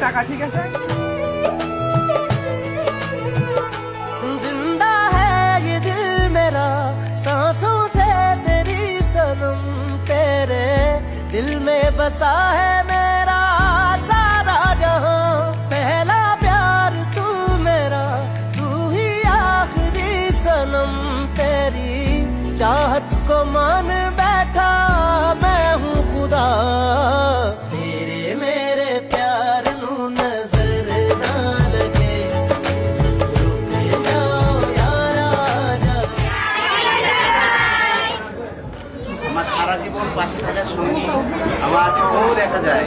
টাকা, ঠিক আছে? जिंदा है ये दिल मेरा सांसों से तेरी सनम, तेरे दिल में बसा है मेरा सारा जहां। पहला प्यार तू मेरा, तू ही आखिरी सनम, तेरी चाहत को मान बैठा मैं हूँ खुदा। तेरे मेरे प्यार नू नजर ना लगे, रुक जाओ यारा जा। আমার সারা জীবন পাশে থাকার সঙ্গী আমার বউ দেখা যায়।